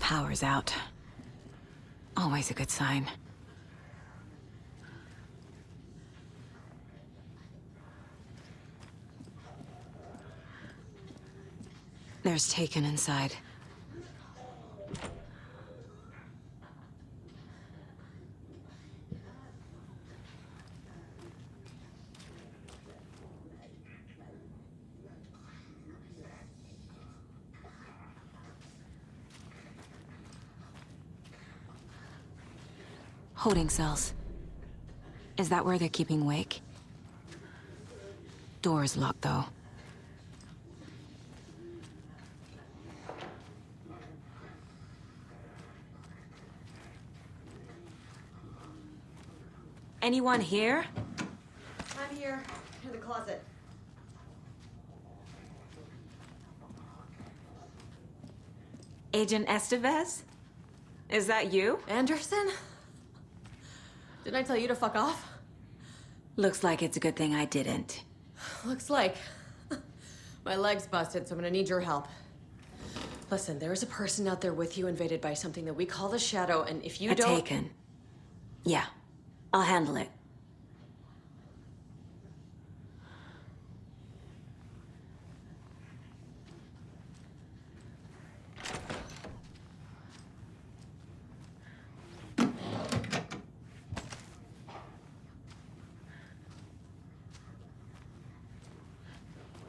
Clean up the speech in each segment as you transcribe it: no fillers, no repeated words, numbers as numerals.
Power's out. Always a good sign. There's Taken inside. Holding cells. Is that where they're keeping Wake? Door's locked, though. Anyone here? I'm here, in the closet. Agent Estevez? Is that you? Anderson? Didn't I tell you to fuck off? Looks like it's a good thing I didn't. Looks like. My leg's busted, so I'm gonna need your help. Listen, there is a person out there with you invaded by something that we call the Shadow, and if you don't... Taken. Yeah, I'll handle it.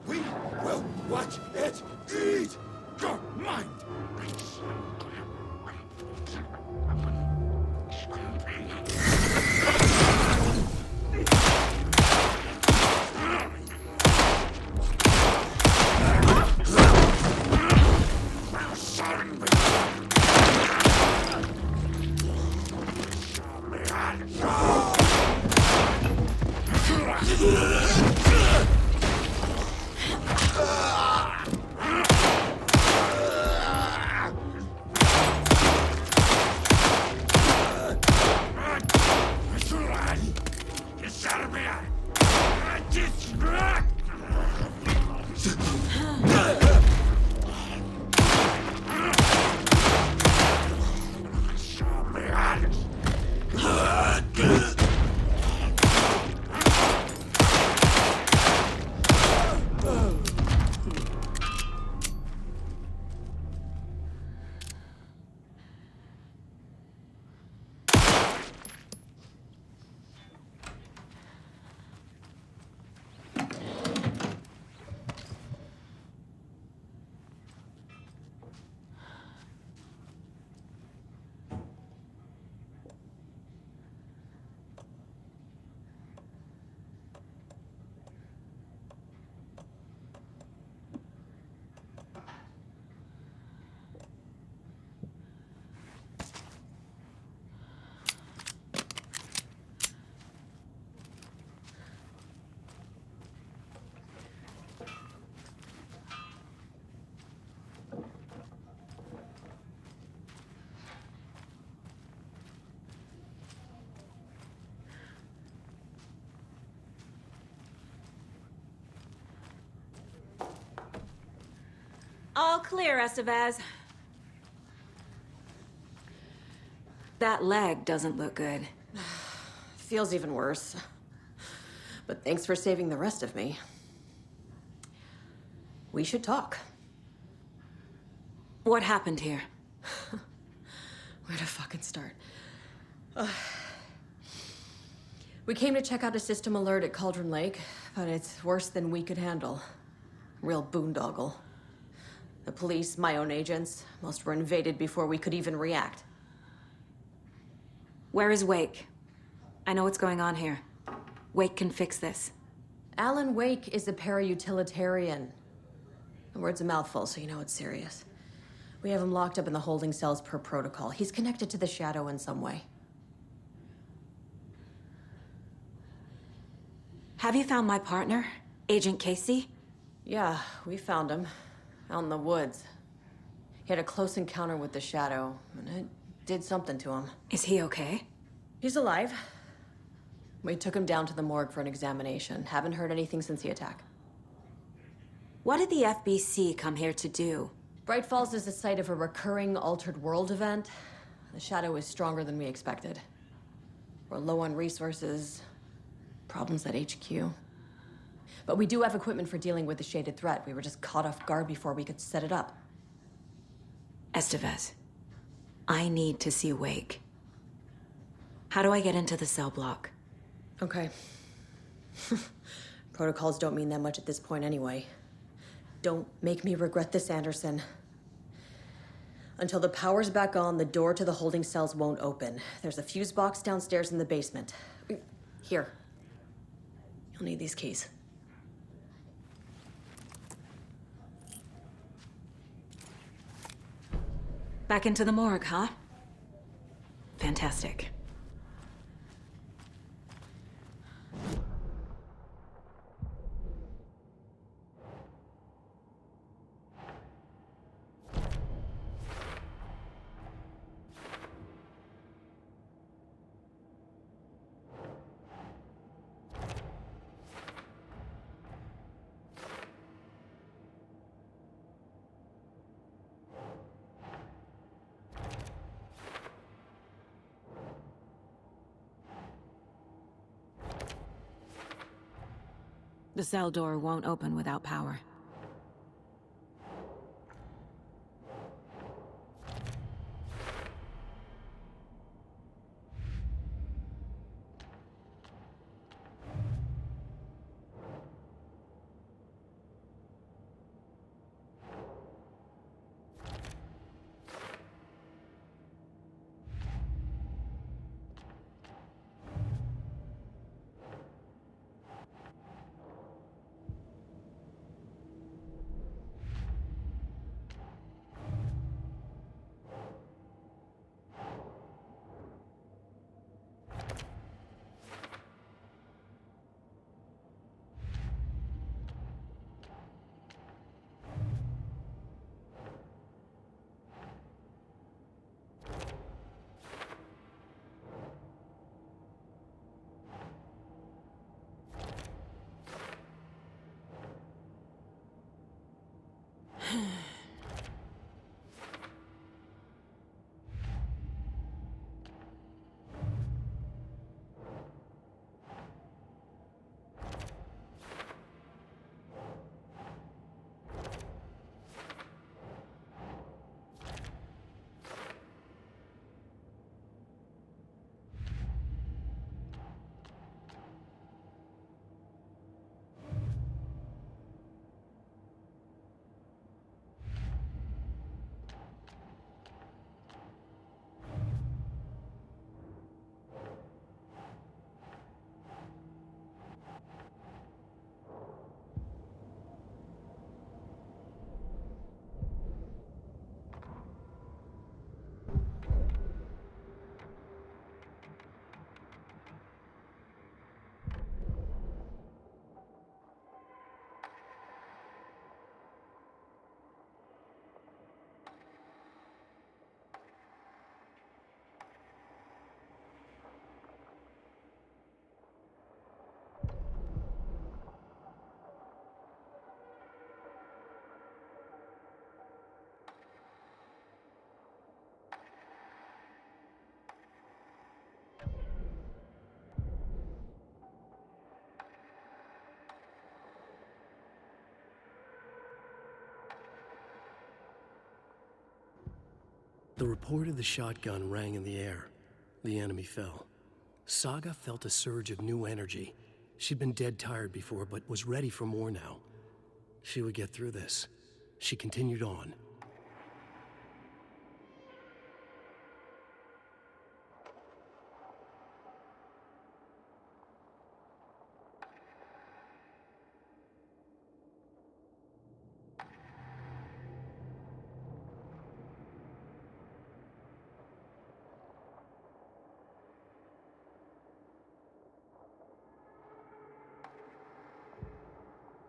We will watch it eat your mind! All clear, Estevez. That leg doesn't look good. Feels even worse. But thanks for saving the rest of me. We should talk. What happened here? Where to fucking start? We came to check out a system alert at Cauldron Lake, but it's worse than we could handle. Real boondoggle. The police, my own agents, most were invaded before we could even react. Where is Wake? I know what's going on here. Wake can fix this. Alan Wake is a para-utilitarian. The word's a mouthful, so you know it's serious. We have him locked up in the holding cells per protocol. He's connected to the Shadow in some way. Have you found my partner, Agent Casey? Yeah, we found him. Out in the woods. He had a close encounter with the Shadow, and it did something to him. Is he okay? He's alive. We took him down to the morgue for an examination. Haven't heard anything since the attack. What did the FBC come here to do? Bright Falls is the site of a recurring altered world event. The shadow is stronger than we expected. We're low on resources, problems at HQ. But we do have equipment for dealing with the shaded threat. We were just caught off guard before we could set it up. Estevez, I need to see Wake. How do I get into the cell block? Okay. Protocols don't mean that much at this point anyway. Don't make me regret this, Anderson. Until the power's back on, the door to the holding cells won't open. There's a fuse box downstairs in the basement. Here. You'll need these keys. Back into the morgue, huh? Fantastic. The cell door won't open without power. The report of the shotgun rang in the air. The enemy fell. Saga felt a surge of new energy. She'd been dead tired before, but was ready for more now. She would get through this. She continued on.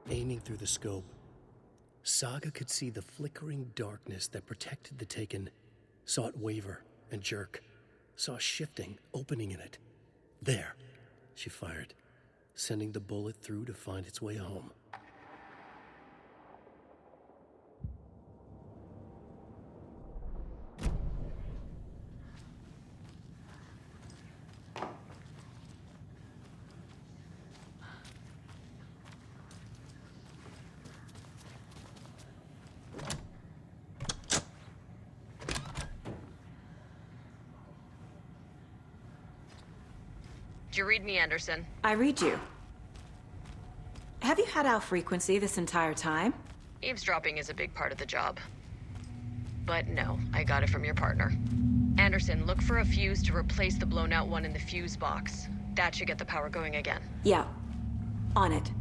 Aiming through the scope, Saga could see the flickering darkness that protected the Taken, saw it waver and jerk, saw a shifting opening in it. There, she fired, sending the bullet through to find its way home. you read me, Anderson? I read you. Have you had Al frequency this entire time? Eavesdropping is a big part of the job. But no, I got it from your partner. Anderson, look for a fuse to replace the blown out one in the fuse box. That should get the power going again. Yeah. On it.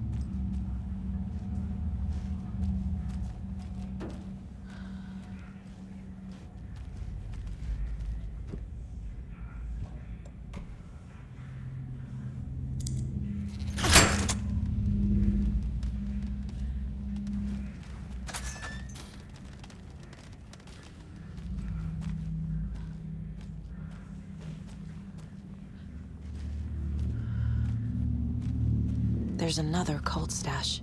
There's another cult stash.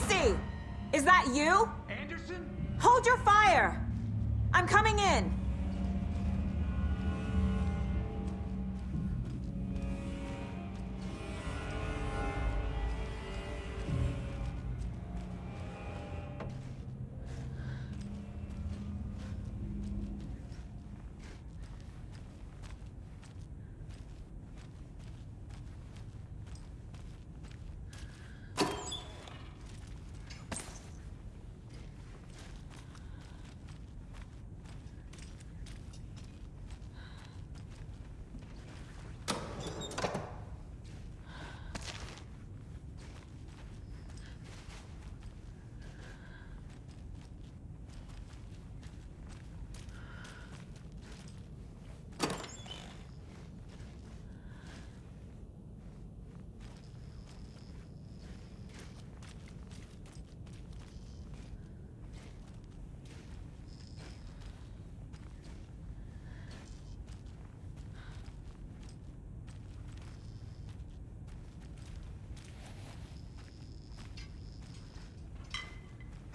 Casey! Is that you? Anderson? Hold your fire! I'm coming in!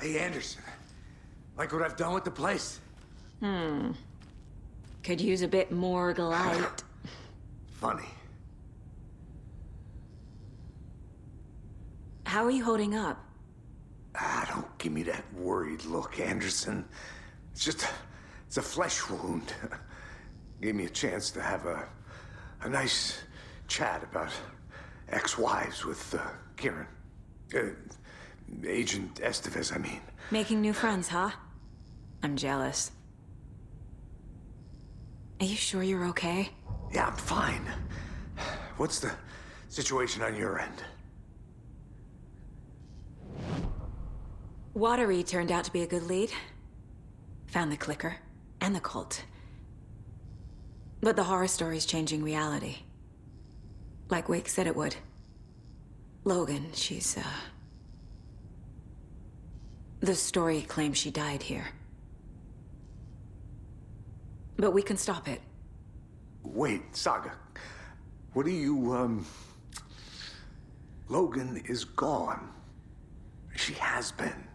Hey, Anderson. Like what I've done with the place? Could use a bit more light. Funny. How are you holding up? Don't give me that worried look, Anderson. It's a flesh wound. Gave me a chance to have a nice chat about ex-wives with Kieran. Agent Estevez, I mean. Making new friends, huh? I'm jealous. Are you sure you're okay? Yeah, I'm fine. What's the situation on your end? Watery turned out to be a good lead. Found the clicker and the cult. But the horror story's changing reality. Like Wake said it would. Logan, she's, the story claims she died here. But we can stop it. Wait, Saga. What do you, Logan is gone. She has been.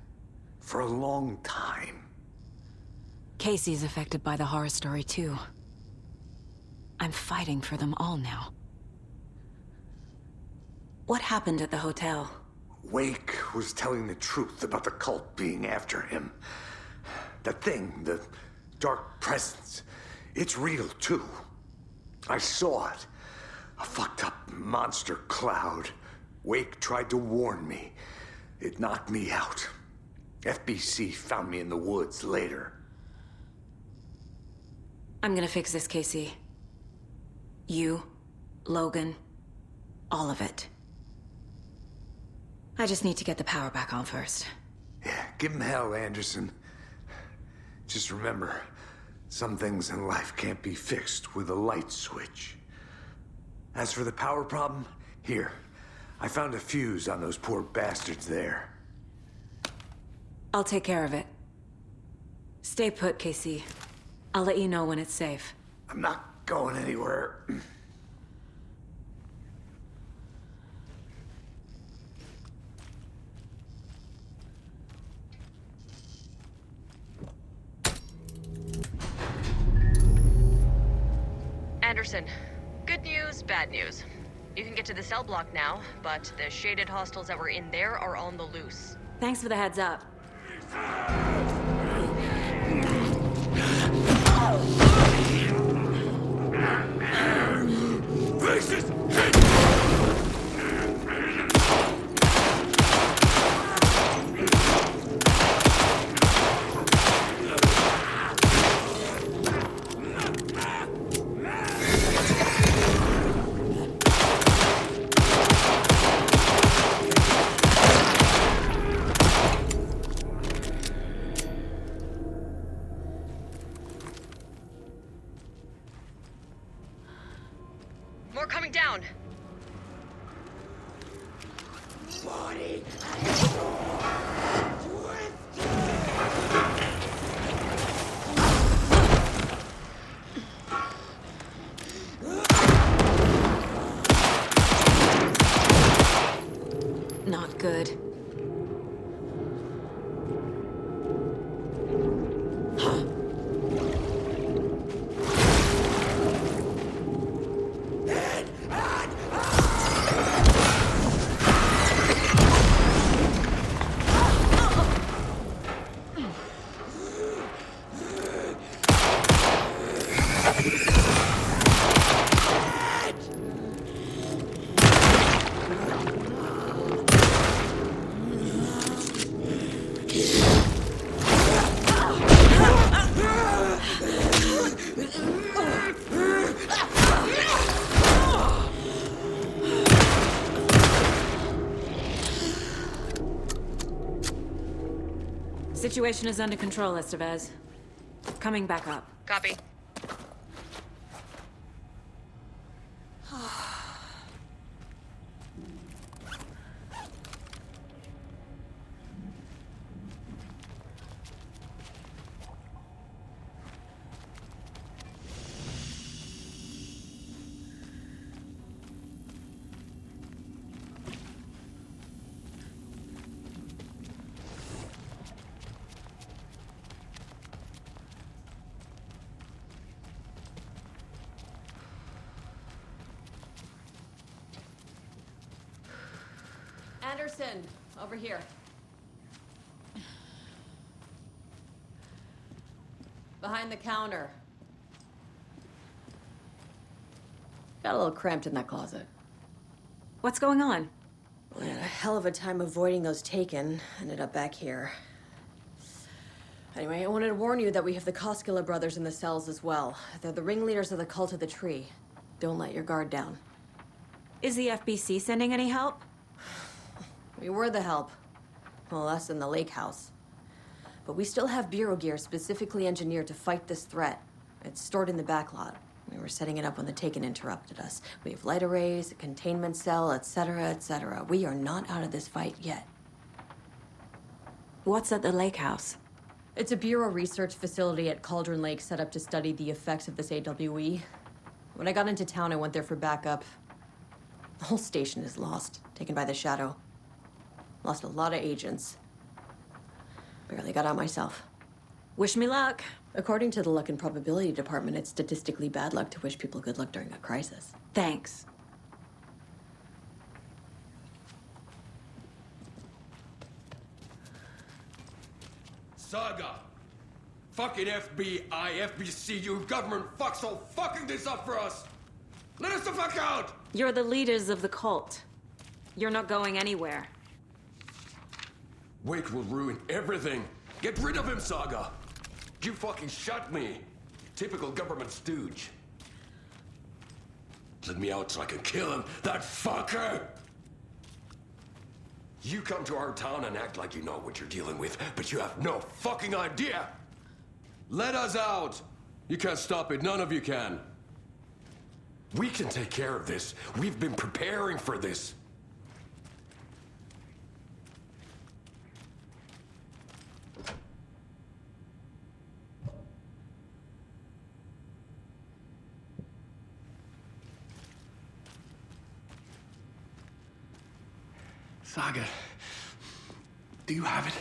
For a long time. Casey's affected by the horror story, too. I'm fighting for them all now. What happened at the hotel? Wake was telling the truth about the cult being after him. That thing, the dark presence, it's real too. I saw it. A fucked up monster cloud. Wake tried to warn me. It knocked me out. FBC found me in the woods later. I'm gonna fix this, Casey. You, Logan, all of it. I just need to get the power back on first. Yeah, give him hell, Anderson. Just remember, some things in life can't be fixed with a light switch. As for the power problem, here. I found a fuse on those poor bastards there. I'll take care of it. Stay put, Casey. I'll let you know when it's safe. I'm not going anywhere. Anderson, good news, bad news. You can get to the cell block now, but the shaded hostiles that were in there are on the loose. Thanks for the heads up. Faces! Situation is under control, Estevez. Coming back up. Copy. Anderson, over here. Behind the counter. Got a little cramped in that closet. What's going on? We had a hell of a time avoiding those taken. Ended up back here. Anyway, I wanted to warn you that we have the Koskela brothers in the cells as well. They're the ringleaders of the Cult of the Tree. Don't let your guard down. Is the FBC sending any help? We were the help. Well, us in the lake house. But we still have Bureau gear specifically engineered to fight this threat. It's stored in the backlot. We were setting it up when the Taken interrupted us. We have light arrays, a containment cell, etc., etc. We are not out of this fight yet. What's at the lake house? It's a Bureau research facility at Cauldron Lake set up to study the effects of this AWE. When I got into town, I went there for backup. The whole station is lost, taken by the Shadow. Lost a lot of agents. Barely got out myself. Wish me luck. According to the Luck and Probability Department, it's statistically bad luck to wish people good luck during a crisis. Thanks. Saga! Fucking FBI, FBC, you government fucks all fucking this up for us! Let us the fuck out! You're the leaders of the cult. You're not going anywhere. Wake will ruin everything. Get rid of him, Saga! You fucking shot me. Typical government stooge. Let me out so I can kill him, that fucker! You come to our town and act like you know what you're dealing with, but you have no fucking idea! Let us out! You can't stop it, none of you can. We can take care of this. We've been preparing for this. Saga, do you have it?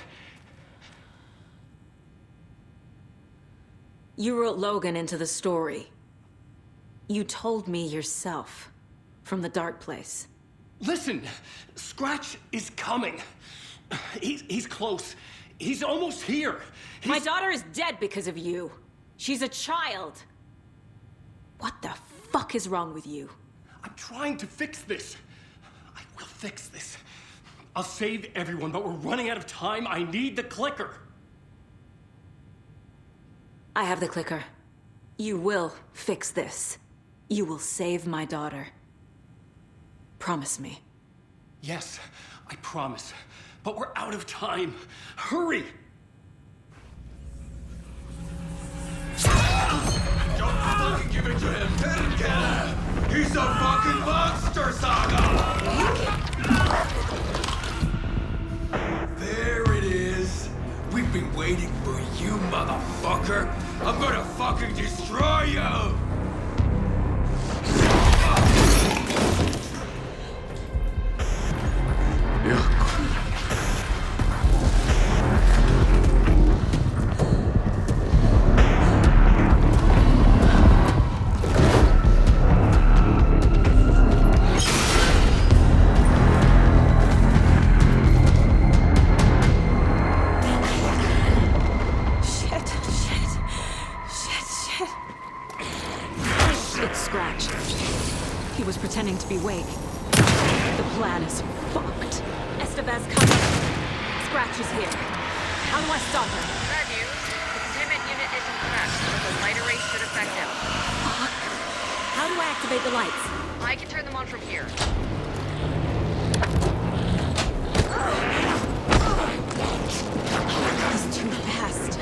You wrote Logan into the story. You told me yourself. From the dark place. Listen, Scratch is coming. He's close. He's almost here. My daughter is dead because of you. She's a child. What the fuck is wrong with you? I'm trying to fix this. I will fix this. I'll save everyone, but we're running out of time. I need the clicker. I have the clicker. You will fix this. You will save my daughter. Promise me. Yes, I promise. But we're out of time. Hurry! Don't fucking give it to him! Let him get him! He's a fucking monster, Saga! There it is! We've been waiting for you, motherfucker! I'm gonna fucking destroy you! Pretending to be Wake. The plan is fucked. Estevez coming. Scratch is here. How do I stop her? Bad news. The containment unit isn't cracked, but the light array should affect him. How do I activate the lights? I can turn them on from here. He's too fast.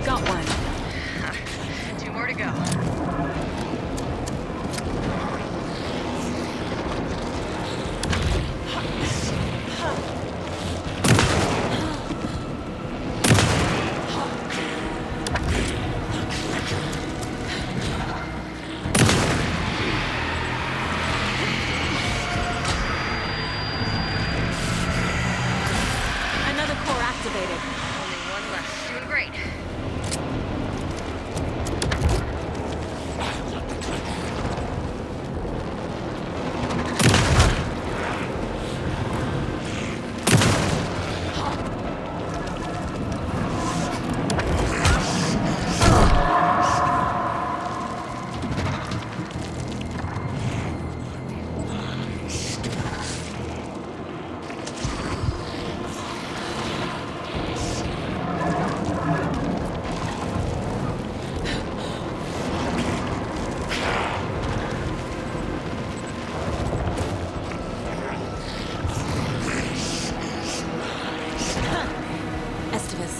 Got one. 2 more to go. Another core activated. Only one left. Doing great. Estivus.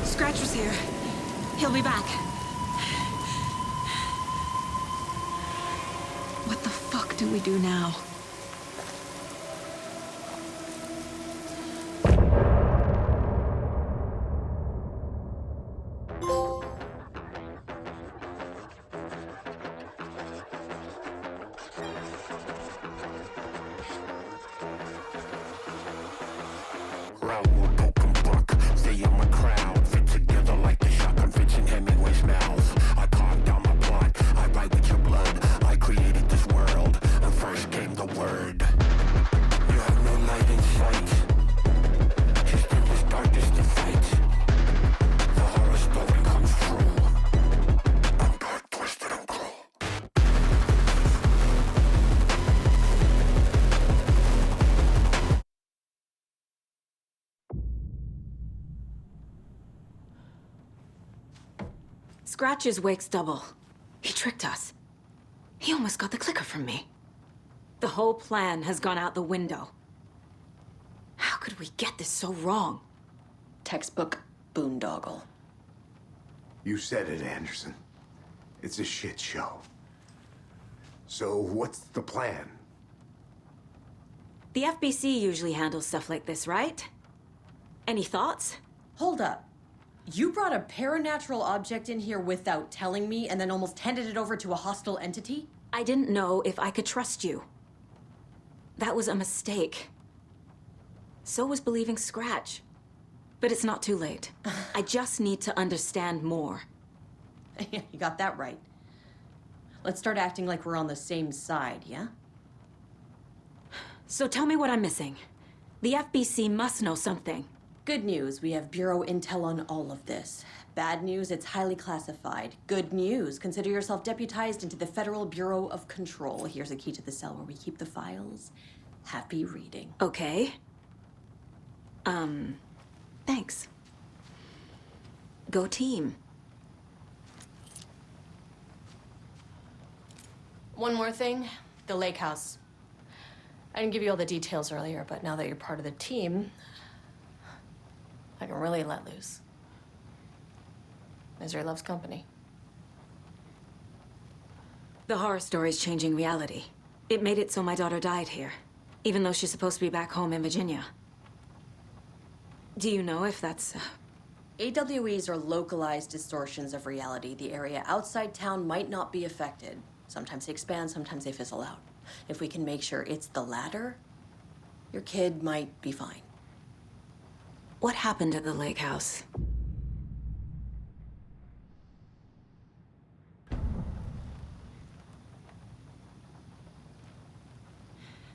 Scratch was here. He'll be back. What the fuck do we do now? Round open book, stay in my crowd, fit together like the shotgun fits in Hemingway's mouth. I carved down my plot, I write with your blood. I created this world, and first came the word. You have no light in sight. It's in this darkest to fight. The horror story comes true. I'm dark, twisted, and cruel. Scratch is Wake's double. He tricked us. He almost got the clicker from me. The whole plan has gone out the window. How could we get this so wrong? Textbook boondoggle. You said it, Anderson. It's a shit show. So what's the plan? The FBC usually handles stuff like this, right? Any thoughts? Hold up. You brought a paranatural object in here without telling me and then almost handed it over to a hostile entity? I didn't know if I could trust you. That was a mistake. So was believing Scratch. But it's not too late. I just need to understand more. You got that right. Let's start acting like we're on the same side, yeah? So tell me what I'm missing. The FBC must know something. Good news, we have Bureau intel on all of this. Bad news, it's highly classified. Good news, consider yourself deputized into the Federal Bureau of Control. Here's a key to the cell where we keep the files. Happy reading. Okay. Thanks. Go team. One more thing, the lake house. I didn't give you all the details earlier, but now that you're part of the team, I can really let loose. Misery loves company. The horror story's changing reality. It made it so my daughter died here, even though she's supposed to be back home in Virginia. Do you know if that's... AWEs are localized distortions of reality. The area outside town might not be affected. Sometimes they expand, sometimes they fizzle out. If we can make sure it's the latter, your kid might be fine. What happened at the lake house?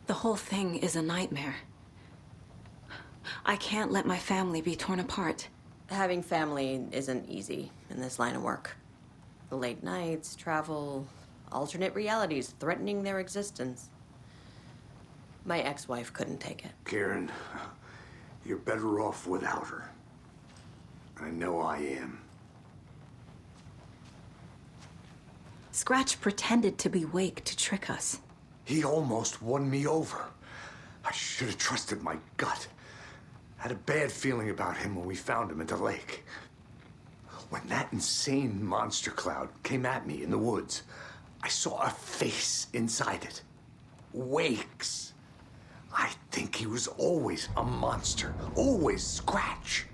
The whole thing is a nightmare. I can't let my family be torn apart. Having family isn't easy in this line of work. The late nights, travel, alternate realities threatening their existence. My ex-wife couldn't take it. Karen, you're better off without her. I know I am. Scratch pretended to be Wake to trick us. He almost won me over. I should have trusted my gut. Had a bad feeling about him when we found him at the lake. When that insane monster cloud came at me in the woods, I saw a face inside it. Wake's. I think he was always a monster. Always Scratch.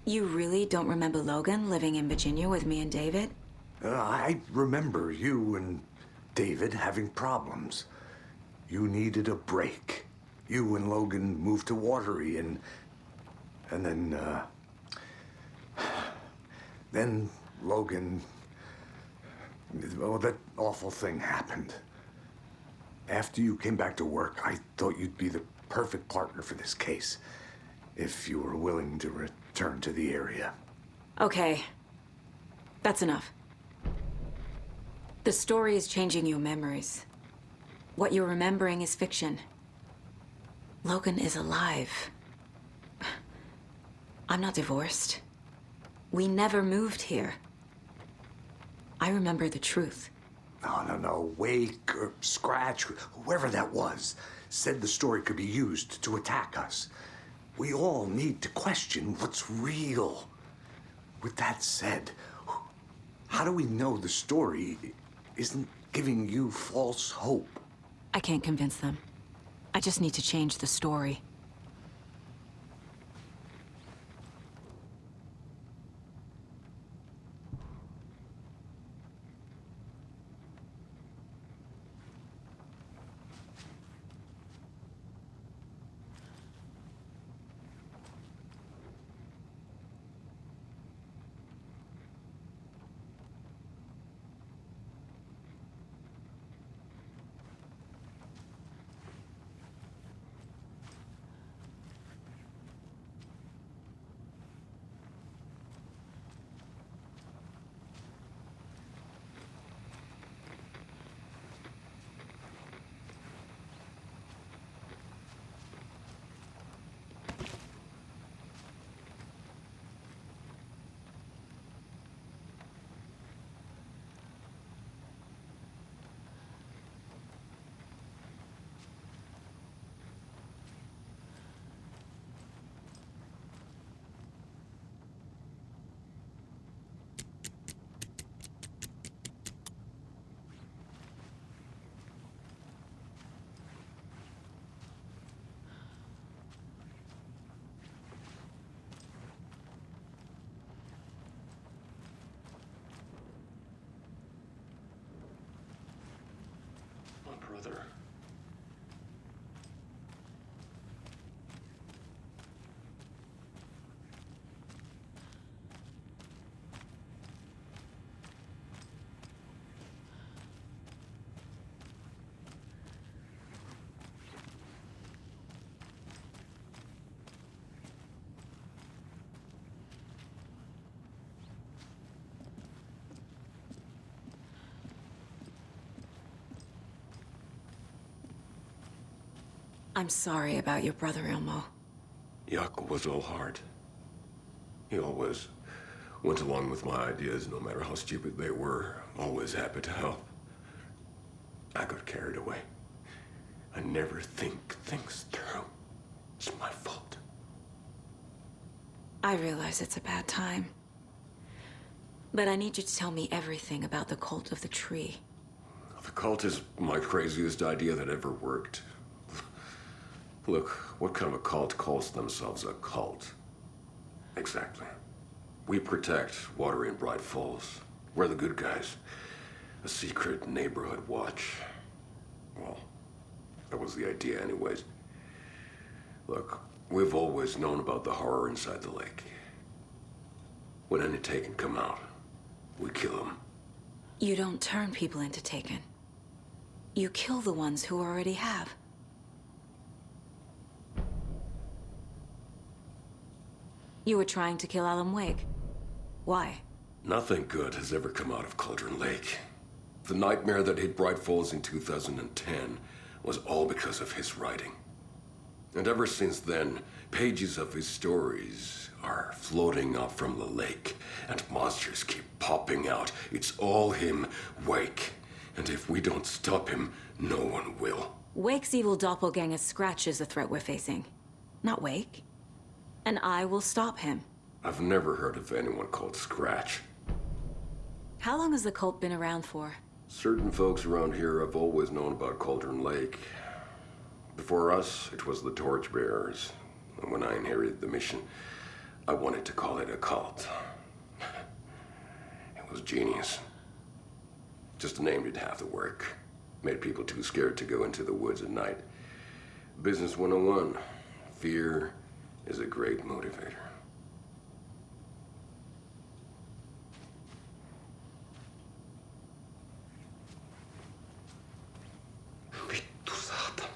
You really don't remember Logan living in Virginia with me and David? I remember you and David having problems. You needed a break. You and Logan moved to Watery and then Logan, well, that awful thing happened. After you came back to work, I thought you'd be the perfect partner for this case, if you were willing to return to the area. Okay. That's enough. The story is changing your memories. What you're remembering is fiction. Logan is alive. I'm not divorced. We never moved here. I remember the truth. No. Wake or Scratch, whoever that was, said the story could be used to attack us. We all need to question what's real. With that said, how do we know the story isn't giving you false hope? I can't convince them. I just need to change the story. Brother. I'm sorry about your brother, Ilmo. Yaakov was all heart. He always went along with my ideas, no matter how stupid they were. Always happy to help. I got carried away. I never think things through. It's my fault. I realize it's a bad time. But I need you to tell me everything about the cult of the tree. The cult is my craziest idea that ever worked. Look, what kind of a cult calls themselves a cult? Exactly. We protect Water in Bright Falls. We're the good guys. A secret neighborhood watch. Well, that was the idea anyways. Look, we've always known about the horror inside the lake. When any Taken come out, we kill them. You don't turn people into Taken. You kill the ones who already have. You were trying to kill Alan Wake. Why? Nothing good has ever come out of Cauldron Lake. The nightmare that hit Bright Falls in 2010 was all because of his writing. And ever since then, pages of his stories are floating up from the lake, and monsters keep popping out. It's all him, Wake. And if we don't stop him, no one will. Wake's evil doppelganger Scratch is the threat we're facing, not Wake. And I will stop him. I've never heard of anyone called Scratch. How long has the cult been around for? Certain folks around here have always known about Cauldron Lake. Before us, it was the Torchbearers. And when I inherited the mission, I wanted to call it a cult. It was genius. Just the name did half the work. Made people too scared to go into the woods at night. Business 101. Fear is a great motivator. Vittu saatana.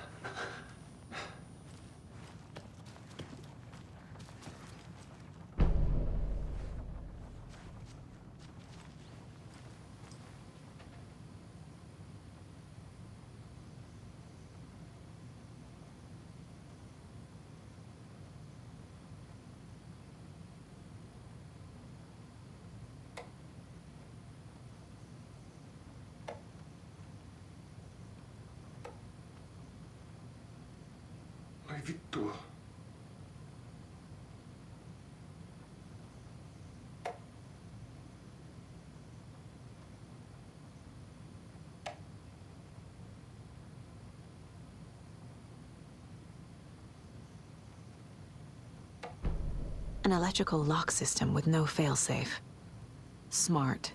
Ai vittua. An electrical lock system with no failsafe. Smart.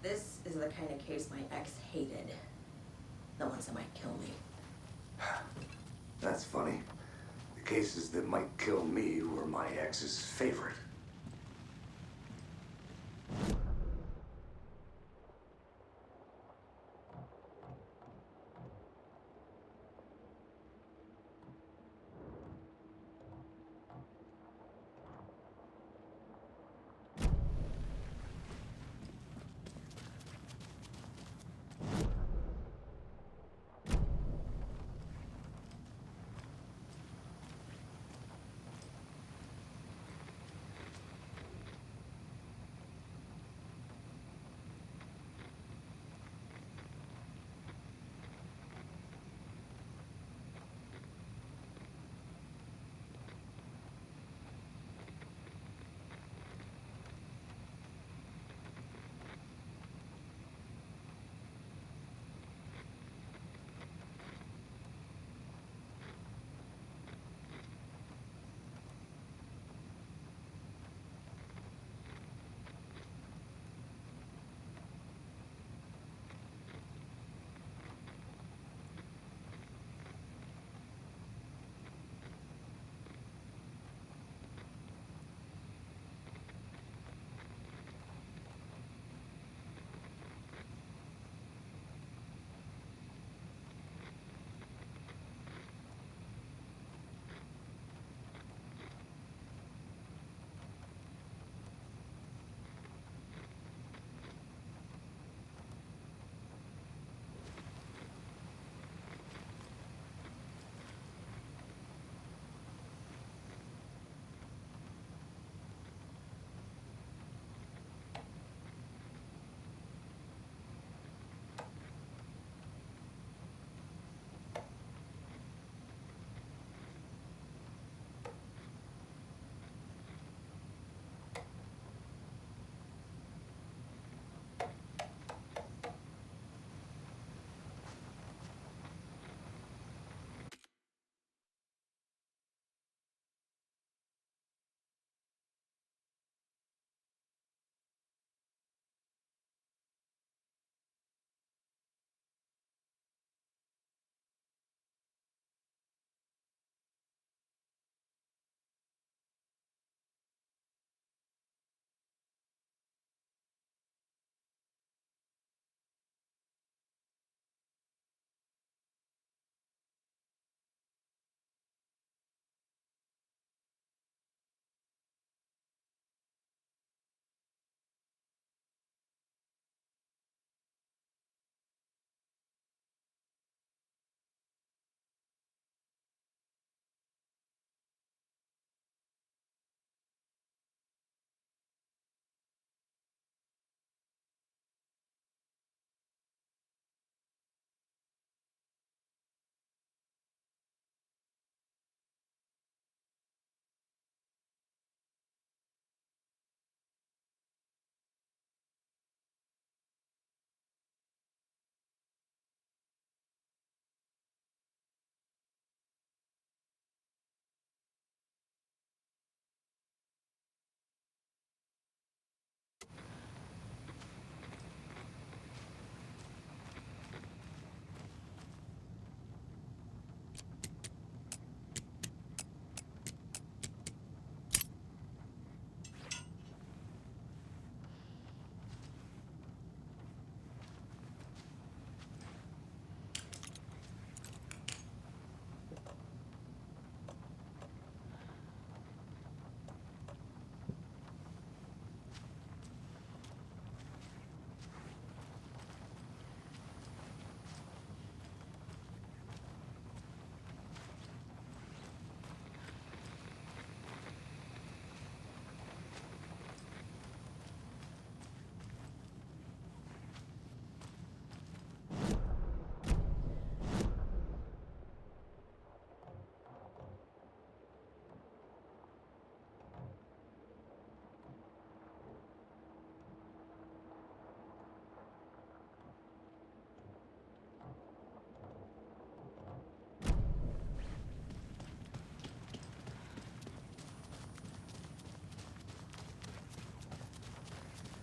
This is the kind of case my ex hated. The ones that might kill me. That's funny. The cases that might kill me were my ex's favorite.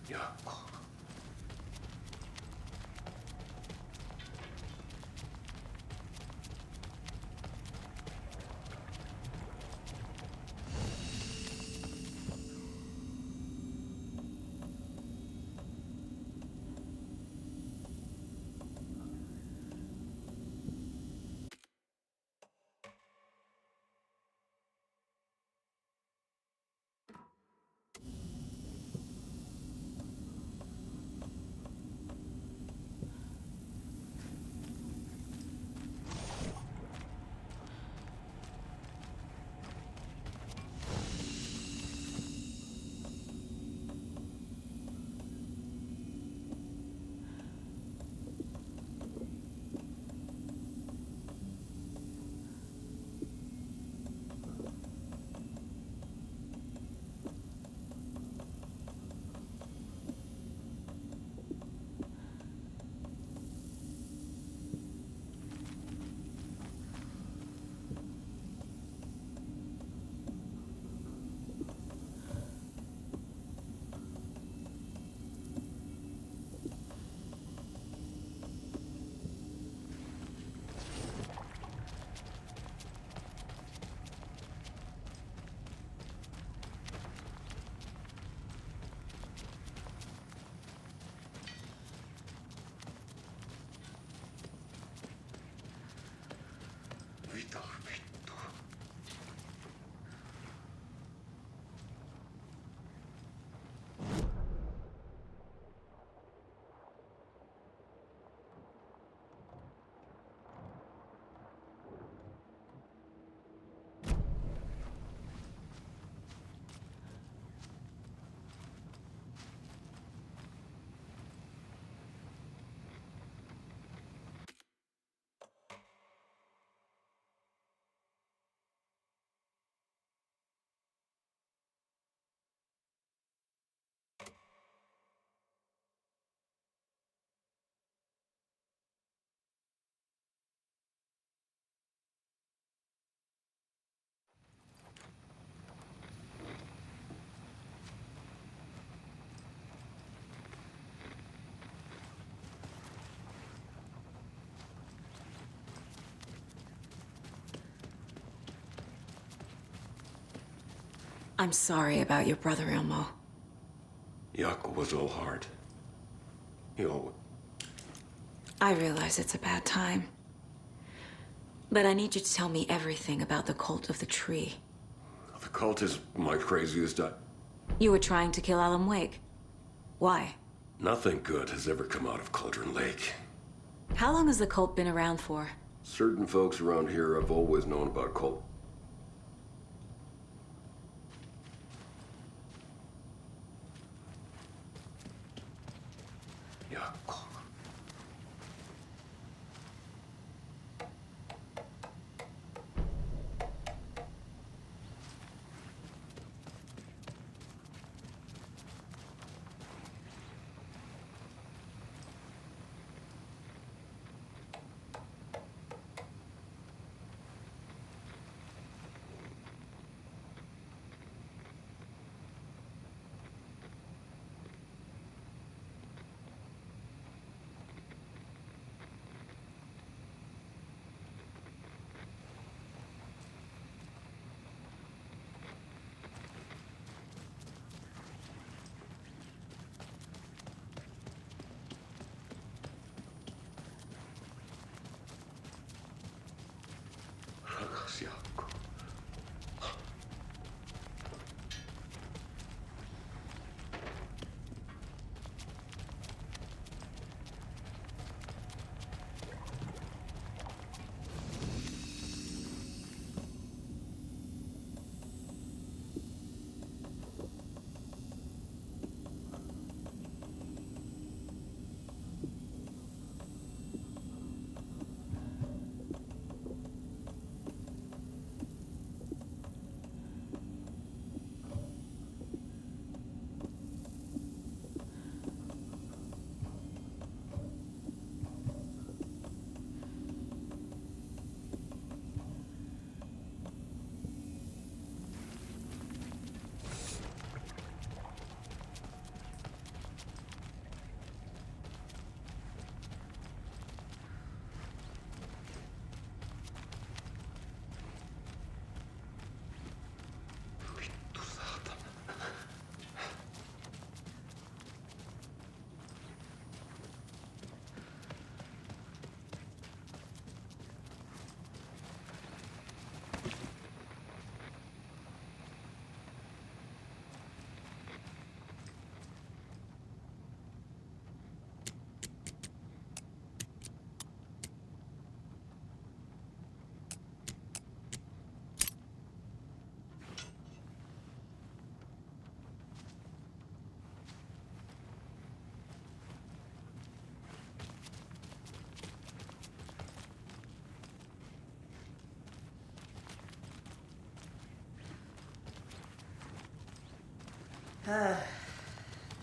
Yeah. I'm sorry about your brother, Elmo. Jaco was all heart. He always... I realize it's a bad time. But I need you to tell me everything about the cult of the tree. The cult is my craziest... You were trying to kill Alan Wake. Why? Nothing good has ever come out of Cauldron Lake. How long has the cult been around for? Certain folks around here have always known about cult. Jaco.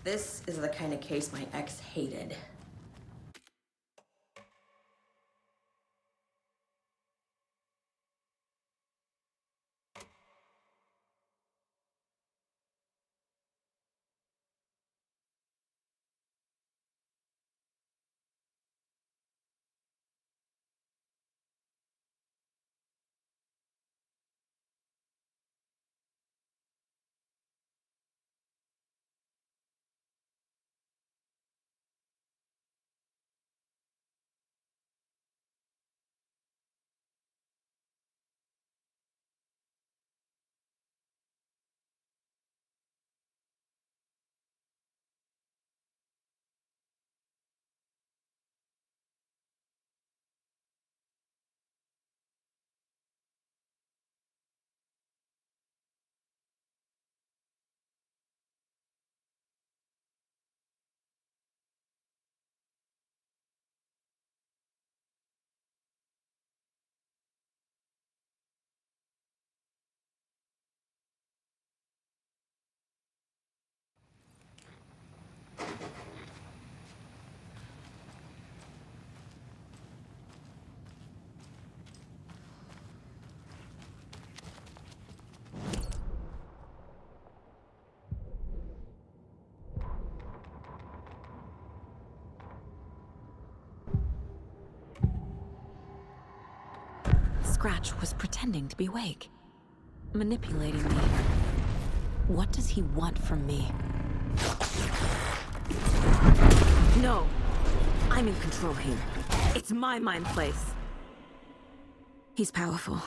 This is the kind of case my ex hated. Scratch was pretending to be Wake, manipulating me. What does he want from me? No! I'm in control here. It's my mind place. He's powerful.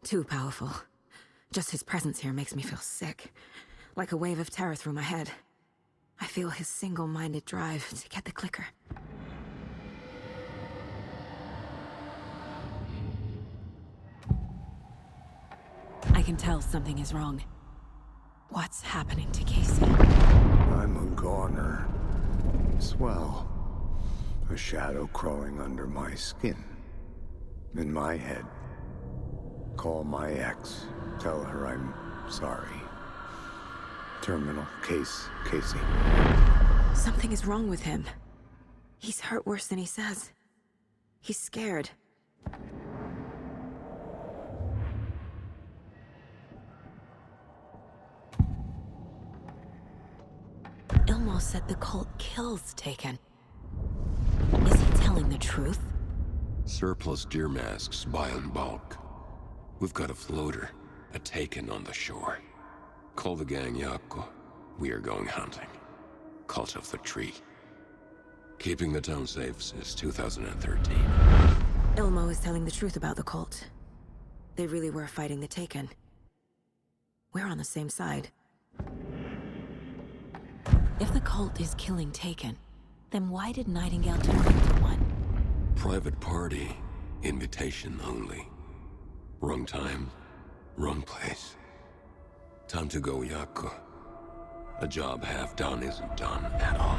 Too powerful. Just his presence here makes me feel sick. Like a wave of terror through my head. I feel his single-minded drive to get the clicker. I can tell something is wrong. What's happening to Casey? I'm a goner. Swell. A shadow crawling under my skin. In my head. Call my ex. Tell her I'm sorry. Terminal case, Casey. Something is wrong with him. He's hurt worse than he says. He's scared. Ilmo said the cult kills Taken. Is he telling the truth? Surplus deer masks buy in bulk. We've got a floater, a Taken on the shore. Call the gang Yako. We are going hunting. Cult of the Tree. Keeping the town safe since 2013. Ilmo is telling the truth about the cult. They really were fighting the Taken. We're on the same side. If the cult is killing Taken, then why did Nightingale turn into one? Private party. Invitation only. Wrong time, wrong place. Time to go, Yako. A job half done isn't done at all.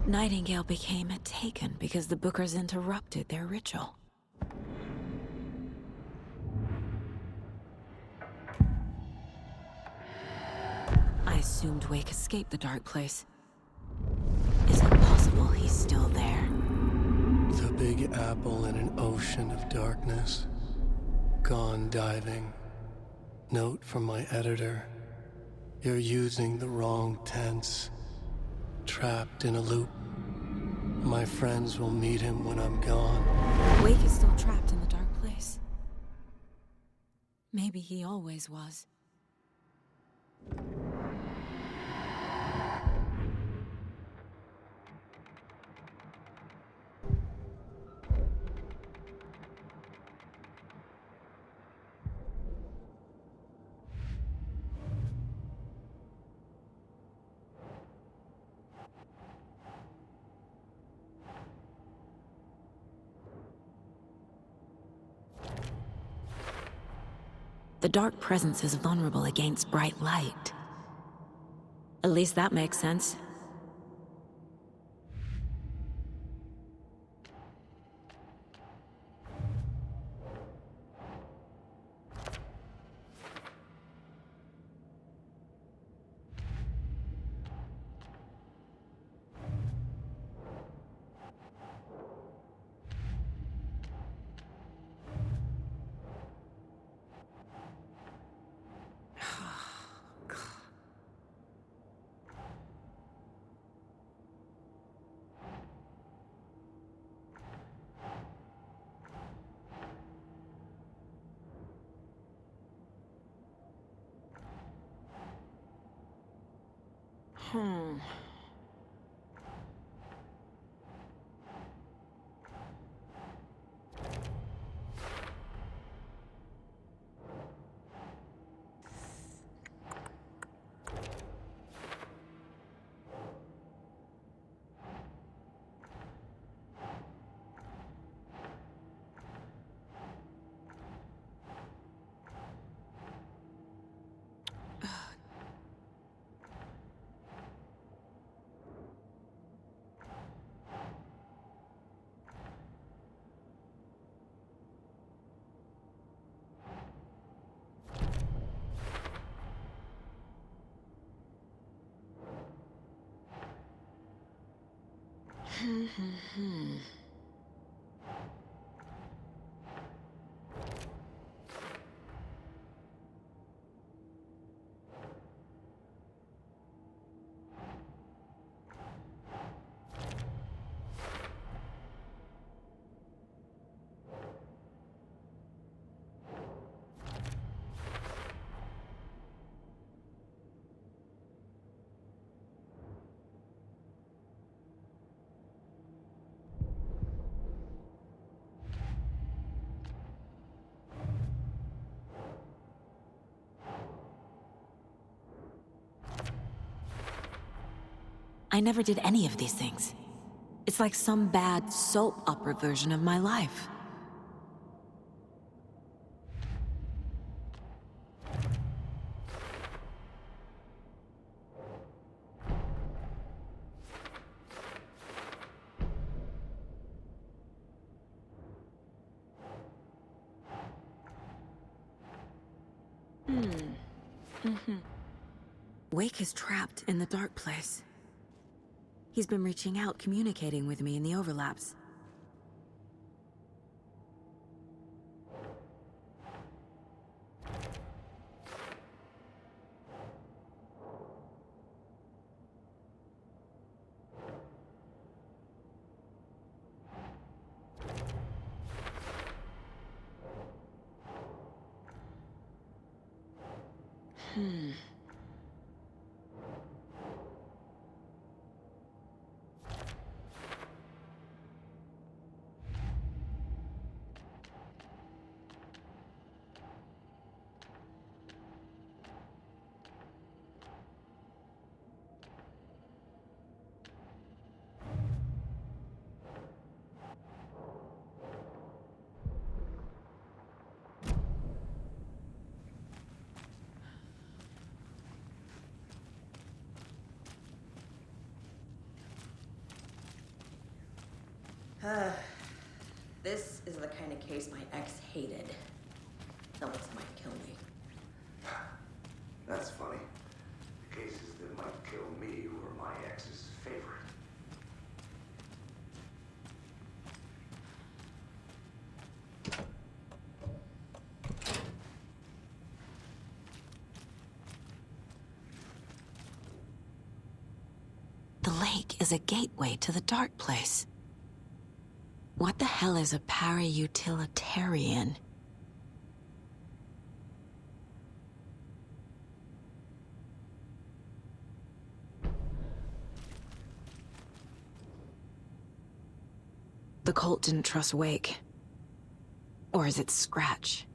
Nightingale became a Taken because the Bookers interrupted their ritual. I assumed Wake escaped the dark place. Is it possible he's still there? The Big Apple in an ocean of darkness. Gone diving. Note from my editor. You're using the wrong tense. Trapped in a loop. My friends will meet him when I'm gone. Wake is still trapped in the dark place. Maybe he always was. The dark presence is vulnerable against bright light. At least that makes sense. I never did any of these things. It's like some bad soap opera version of my life. Wake is trapped in the dark place. He's been reaching out, communicating with me in the overlaps. This is the kind of case my ex hated. Else might kill me. That's funny. The cases that might kill me were my ex's favorite. The lake is a gateway to the dark place. What the hell is a para-utilitarian? The cult didn't trust Wake. Or is it Scratch?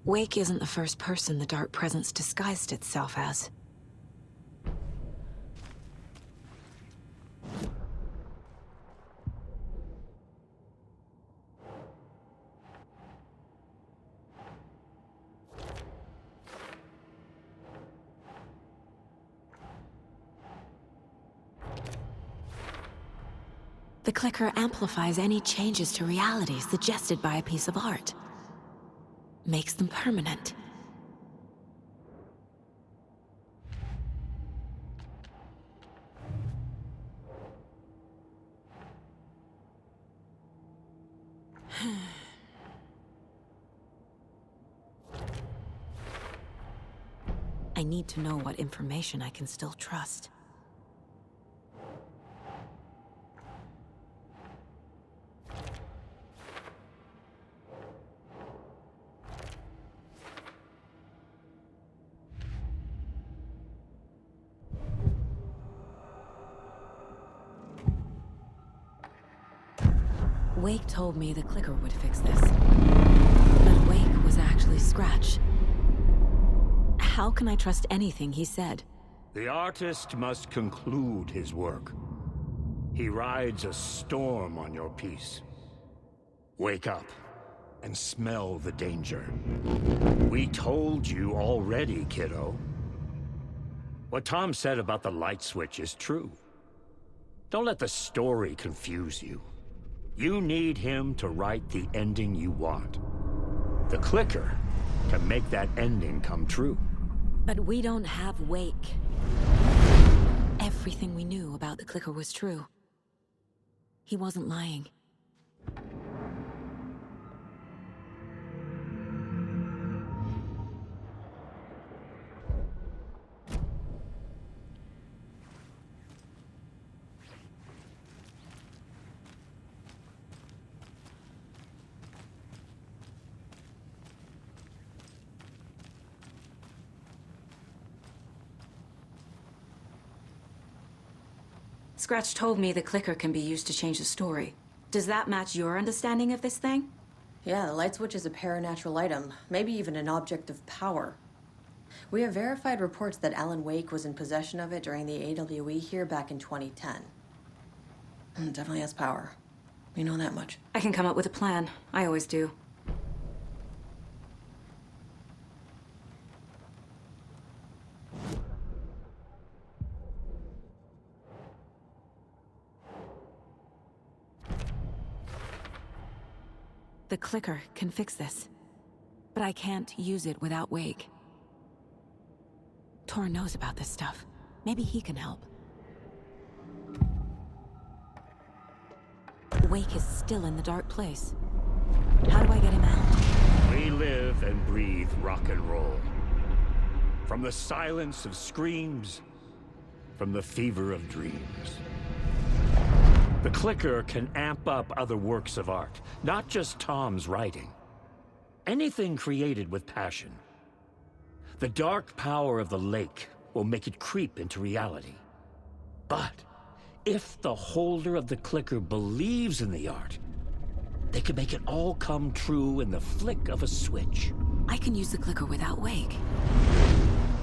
Wake isn't the first person the dark presence disguised itself as. The clicker amplifies any changes to reality suggested by a piece of art. Makes them permanent. I need to know what information I can still trust. Wake told me the clicker would fix this. But Wake was actually Scratch. How can I trust anything he said? The artist must conclude his work. He rides a storm on your piece. Wake up and smell the danger. We told you already, kiddo. What Tom said about the light switch is true. Don't let the story confuse you. You need him to write the ending you want. The clicker can make that ending come true. But we don't have Wake. Everything we knew about the clicker was true. He wasn't lying. Scratch told me the clicker can be used to change the story. Does that match your understanding of this thing? Yeah, the light switch is a paranatural item, maybe even an object of power. We have verified reports that Alan Wake was in possession of it during the AWE here back in 2010. It definitely has power. We know that much. I can come up with a plan. I always do. The clicker can fix this, but I can't use it without Wake. Tor knows about this stuff. Maybe he can help. Wake is still in the dark place. How do I get him out? We live and breathe rock and roll. From the silence of screams, from the fever of dreams. The clicker can amp up other works of art, not just Tom's writing. Anything created with passion. The dark power of the lake will make it creep into reality. But if the holder of the clicker believes in the art, they can make it all come true in the flick of a switch. I can use the clicker without Wake.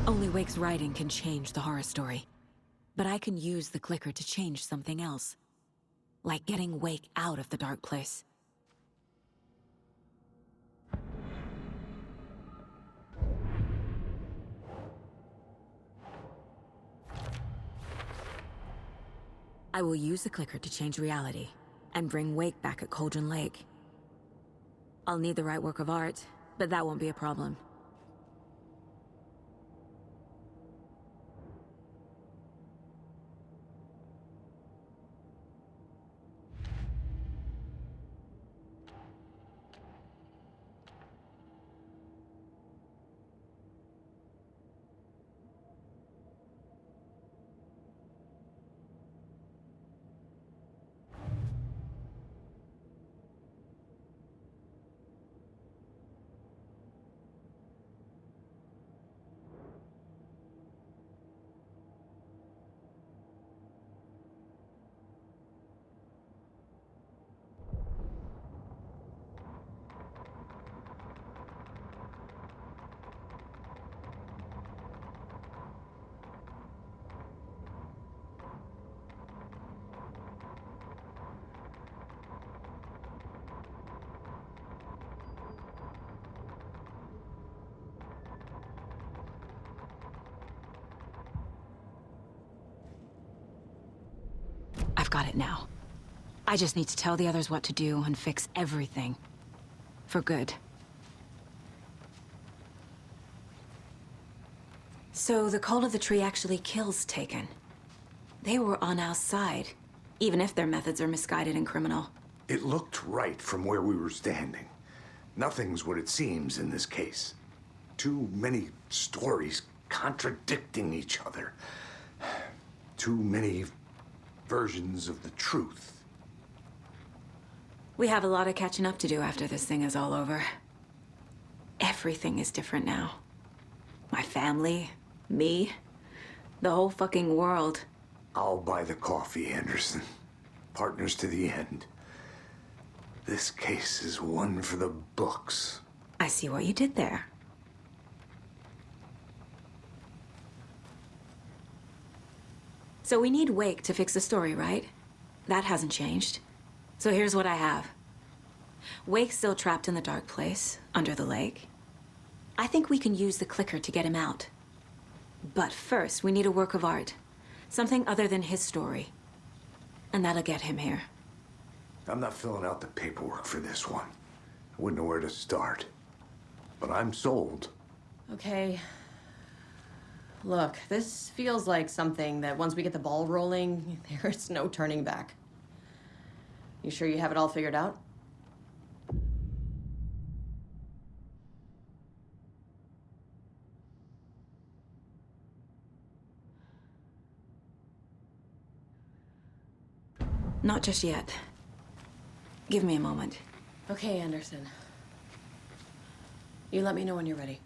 Only Wake's writing can change the horror story. But I can use the clicker to change something else. Like getting Wake out of the dark place. I will use the clicker to change reality, and bring Wake back at Cauldron Lake. I'll need the right work of art, but that won't be a problem. I've got it now. I just need to tell the others what to do and fix everything. For good. So the cult of the tree actually kills Taken. They were on our side, even if their methods are misguided and criminal. It looked right from where we were standing. Nothing's what it seems in this case. Too many stories contradicting each other. Too many versions of the truth. We have a lot of catching up to do after this thing is all over. Everything is different now. My family, me, the whole fucking world. I'll buy the coffee, Anderson. Partners to the end. This case is one for the books. I see what you did there. So we need Wake to fix the story, right? That hasn't changed. So here's what I have. Wake's still trapped in the dark place, under the lake. I think we can use the clicker to get him out. But first, we need a work of art. Something other than his story. And that'll get him here. I'm not filling out the paperwork for this one. I wouldn't know where to start. But I'm sold. Okay. Look, this feels like something that once we get the ball rolling, there's no turning back. You sure you have it all figured out? Not just yet. Give me a moment. Okay, Anderson. You let me know when you're ready.